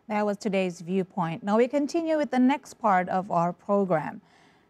That was today's viewpoint. Now we continue with the next part of our program.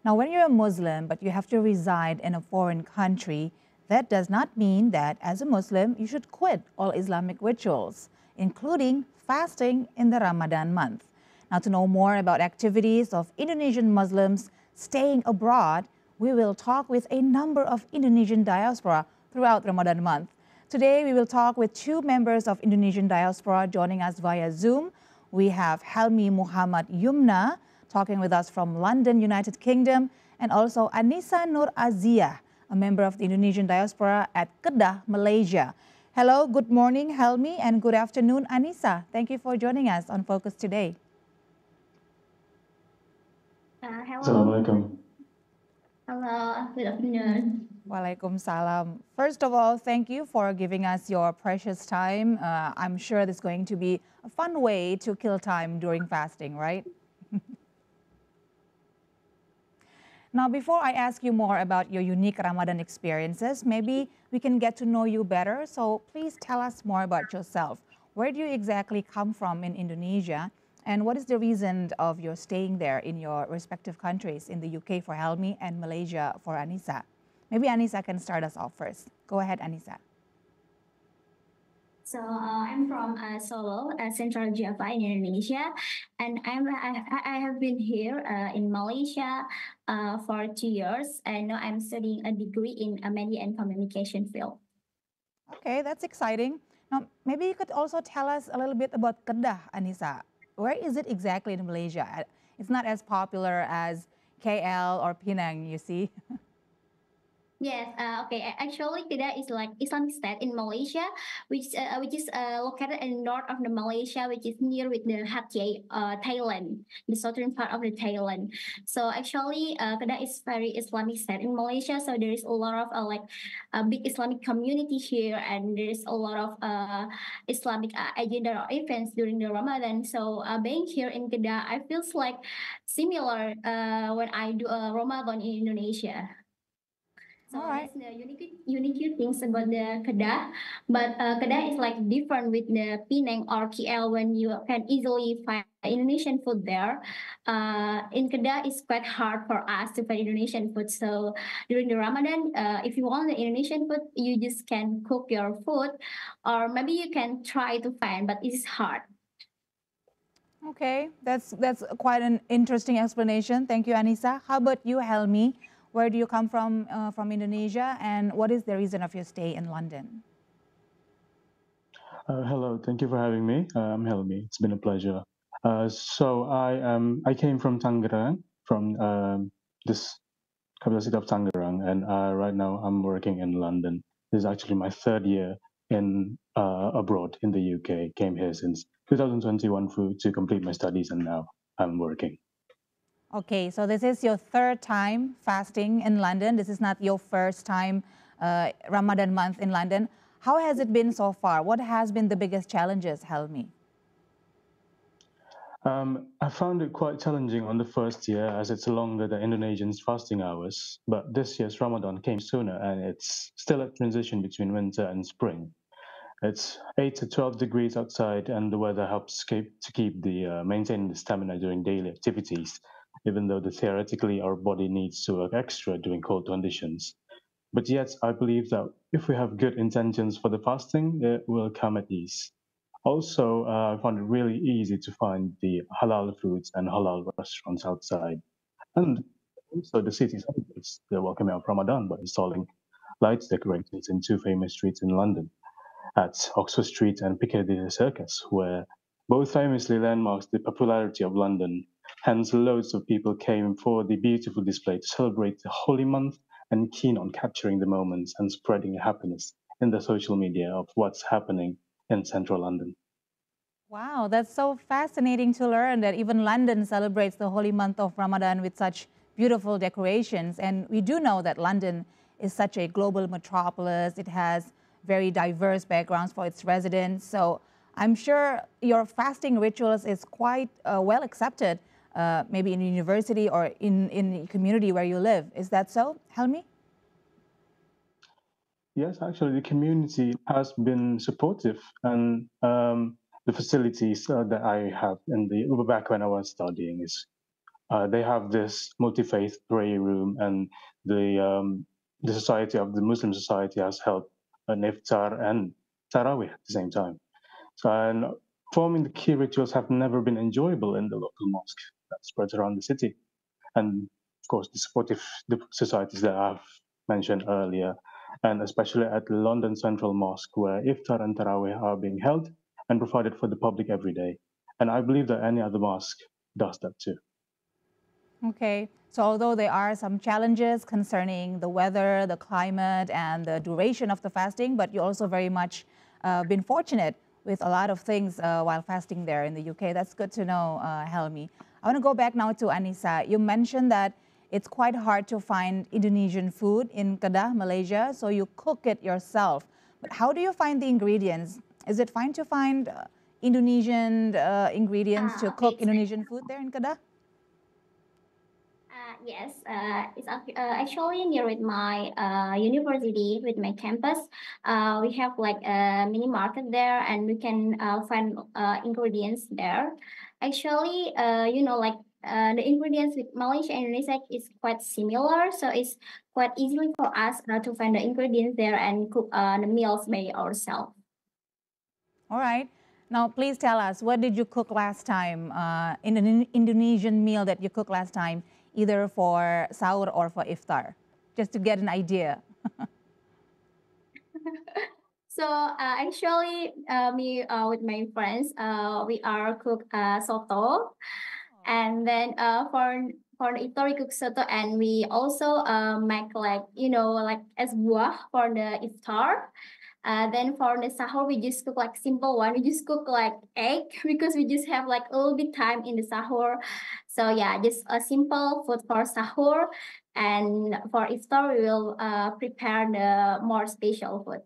Now, when you're a Muslim but you have to reside in a foreign country, that does not mean that as a Muslim you should quit all Islamic rituals, including fasting in the Ramadan month. Now, to know more about activities of Indonesian Muslims staying abroad, we will talk with a number of Indonesian diaspora throughout Ramadan month. Today, we will talk with two members of Indonesian diaspora joining us via Zoom. We have Helmi Muhammad Yumna talking with us from London, United Kingdom, and also Anissa Nur Azia, a member of the Indonesian diaspora at Kedah, Malaysia. Hello, good morning, Helmi, and good afternoon, Anissa. Thank you for joining us on Focus today. Hello. Assalamualaikum. Hello, good afternoon. Waalaikumsalam. First of all, thank you for giving us your precious time. I'm sure this is going to be a fun way to kill time during fasting, right? Now, before I ask you more about your unique Ramadan experiences, maybe we can get to know you better. So please tell us more about yourself. Where do you exactly come from in Indonesia? And what is the reason of your staying there in your respective countries, in the UK for Helmi and Malaysia for Anissa? Maybe Anissa can start us off first. Go ahead, Anissa. So I'm from Solo, Central Java in Indonesia, and I have been here in Malaysia for 2 years, and now I'm studying a degree in media and communication field. Okay, that's exciting. Now, maybe you could also tell us a little bit about Kedah, Anissa. Where is it exactly in Malaysia? It's not as popular as KL or Penang, you see. Yes, okay. Actually, Kedah is like Islamic State in Malaysia, which is located in north of the Malaysia, which is near with the Hatyai, Thailand, the southern part of the Thailand. So actually, Kedah is very Islamic state in Malaysia. So there is a lot of like a big Islamic community here, and there is a lot of Islamic agenda or events during the Ramadan. So being here in Kedah, I feels like similar when I do a Ramadan in Indonesia. So All right. that's the unique things about the Kedah. But Kedah is like different with the Penang or KL when you can easily find Indonesian food there. In Kedah, it's quite hard for us to find Indonesian food. So during the Ramadan, if you want the Indonesian food, you just can cook your food, or maybe you can try to find, but it's hard. Okay, that's quite an interesting explanation. Thank you, Anissa. How about you, Helmi? Where do you come from Indonesia, and what is the reason of your stay in London? Hello, thank you for having me. I'm Helmi. It's been a pleasure. I came from Tangerang, from this capital city of Tangerang, and right now I'm working in London. This is actually my third year in abroad in the UK. Came here since 2021 to complete my studies, and now I'm working. Okay, so this is your third time fasting in London. This is not your first time Ramadan month in London. How has it been so far? What has been the biggest challenges, Helmi? I found it quite challenging on the first year as it's longer than Indonesians' fasting hours. But this year's Ramadan came sooner and it's still a transition between winter and spring. It's 8 to 12 degrees outside and the weather helps to keep maintaining the stamina during daily activities, even though theoretically our body needs to work extra during cold conditions. But yet, I believe that if we have good intentions for the fasting, it will come at ease. Also, I found it really easy to find the halal foods and halal restaurants outside. And also, the city celebrates the welcoming of Ramadan by installing lights decorations in two famous streets in London, at Oxford Street and Piccadilly Circus, where both famously landmarks the popularity of London. Hence, loads of people came for the beautiful display to celebrate the holy month and keen on capturing the moments and spreading happiness in the social media of what's happening in central London. Wow, that's so fascinating to learn that even London celebrates the holy month of Ramadan with such beautiful decorations. And we do know that London is such a global metropolis. It has very diverse backgrounds for its residents. So I'm sure your fasting rituals is quite well accepted, maybe in university or in the community where you live. Is that so, Helmi? Yes, actually, the community has been supportive, and the facilities that I have in the back when I was studying is they have this multi-faith prayer room, and the society of the Muslim society has held an iftar and tarawih at the same time. So, and performing the key rituals have never been enjoyable in the local mosque that spreads around the city. And of course, the supportive societies that I've mentioned earlier, and especially at London Central Mosque, where iftar and tarawih are being held and provided for the public every day. And I believe that any other mosque does that too. Okay, so although there are some challenges concerning the weather, the climate, and the duration of the fasting, but you also very much been fortunate with a lot of things while fasting there in the UK. That's good to know, Helmi. I want to go back now to Anissa. You mentioned that it's quite hard to find Indonesian food in Kedah, Malaysia, so you cook it yourself. But how do you find the ingredients? Is it fine to find Indonesian ingredients to cook Okay. Indonesian food there in Kedah? Yes, it's actually near with my university, with my campus. We have like a mini market there, and we can find ingredients there. Actually, like the ingredients with Malaysia and Indonesia is quite similar, so it's quite easily for us to find the ingredients there and cook the meals by ourselves. All right. Now, please tell us, what did you cook last time in an Indonesian meal that you cooked last time, either for sahur or for iftar, just to get an idea? So actually, me with my friends, we are cook soto, and then for the iftar we cook soto, and we also make like like as buah for the iftar. Then for the sahur, we just cook like simple one. We just cook like egg because we just have like a little bit time in the sahur. So yeah, just a simple food for sahur, and for iftar we will prepare the more special food.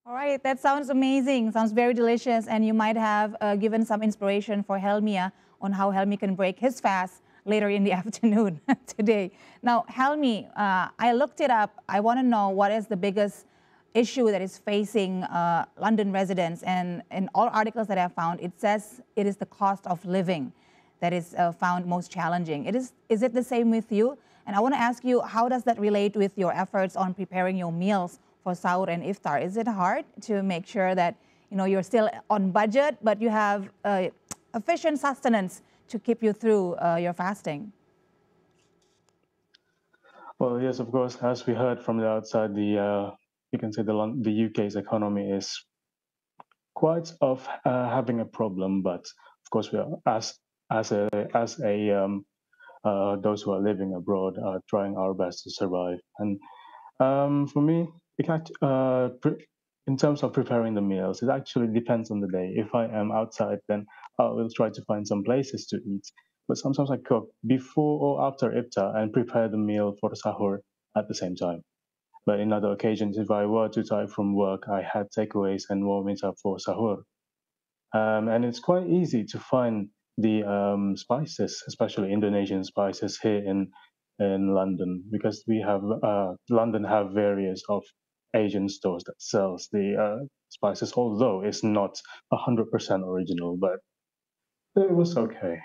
All right, that sounds amazing. Sounds very delicious. And you might have given some inspiration for Helmia on how Helmi can break his fast later in the afternoon today. Now, Helmi, I looked it up. I want to know what is the biggest issue that is facing London residents. And in all articles that I've found, it says it is the cost of living that is found most challenging. Is it the same with you? And I want to ask you, how does that relate with your efforts on preparing your meals for sahur and iftar? Is it hard to make sure that you're still on budget, but you have efficient sustenance to keep you through your fasting? Well, yes, of course. As we heard from the outside, you can say the UK's economy is quite of having a problem, but of course we are as those who are living abroad are trying our best to survive. And for me, in terms of preparing the meals, it actually depends on the day. If I am outside, then I will try to find some places to eat. But sometimes I cook before or after iftar and prepare the meal for the sahur at the same time. But in other occasions, if I were too tired from work, I had takeaways and warm it up for sahur. And it's quite easy to find the spices, especially Indonesian spices here in London, because we have London have various of Asian stores that sells the spices, although it's not 100% original, but it was okay.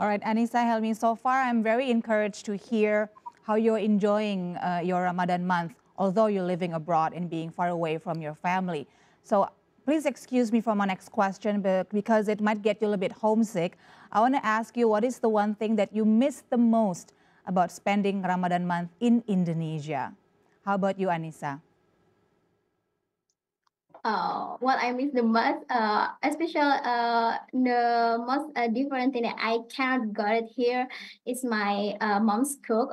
All right, Anissa, Helmi, so far I'm very encouraged to hear how you're enjoying your Ramadan month, although you're living abroad and being far away from your family. So please excuse me for my next question, but because it might get you a little bit homesick, I want to ask you, what is the one thing that you miss the most about spending Ramadan month in Indonesia? How about you, Anissa? What I miss the most, especially the most different thing that I cannot got it here is my mom's cook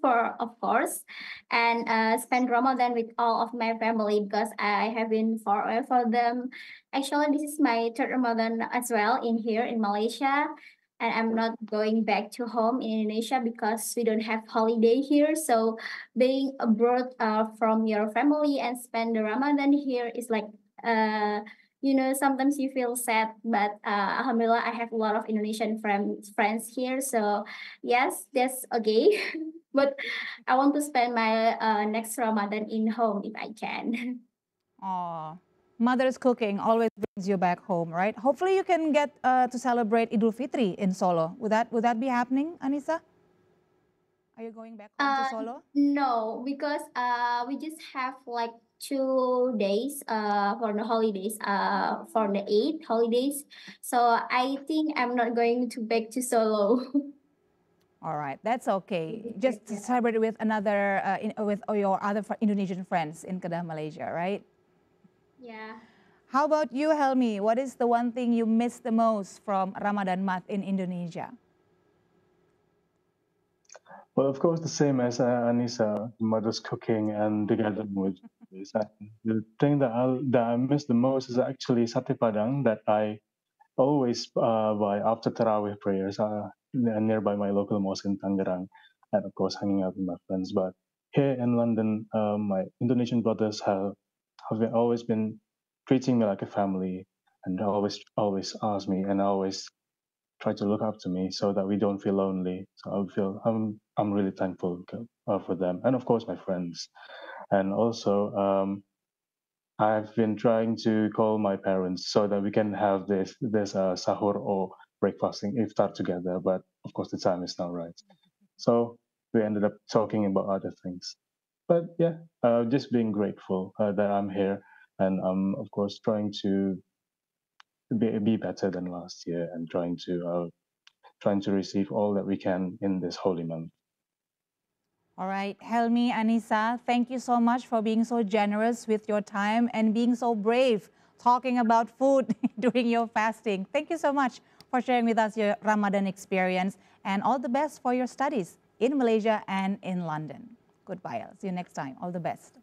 for of course, and spend Ramadan with all of my family because I have been far away from them. Actually, this is my third Ramadan as well in here in Malaysia. And I'm not going back to home in Indonesia because we don't have holiday here. So being abroad from your family and spend the Ramadan here is like sometimes you feel sad, but alhamdulillah I have a lot of Indonesian friends here. So yes, that's okay. But I want to spend my next Ramadan in home if I can. Oh, Mother's cooking always brings you back home, right? Hopefully you can get to celebrate Idul Fitri in Solo. Would that be happening, Anissa? Are you going back home to Solo? No, because we just have like 2 days for the holidays for the 8 holidays. So I think I'm not going to back to Solo. All right, that's okay. Just to celebrate with with your other Indonesian friends in Kedah, Malaysia, right? Yeah. How about you, Helmi? What is the one thing you miss the most from Ramadan month in Indonesia? Well, of course, the same as Anissa, mother's cooking and together with this. The thing that I miss the most is actually sate padang that I always buy after Tarawih prayers nearby my local mosque in Tangerang, and of course hanging out with my friends. But here in London, my Indonesian brothers always been treating me like a family, and always ask me and always try to look up to me so that we don't feel lonely. So I'm really thankful for them, and of course my friends, and also I've been trying to call my parents so that we can have this sahur or breakfasting iftar together. But of course the time is not right, so we ended up talking about other things. But yeah, just being grateful that I'm here, and I'm of course trying to be better than last year and trying to receive all that we can in this holy month. All right, Helmi, Anissa, thank you so much for being so generous with your time and being so brave talking about food during your fasting. Thank you so much for sharing with us your Ramadan experience, and all the best for your studies in Malaysia and in London. Goodbye. I'll see you next time. All the best.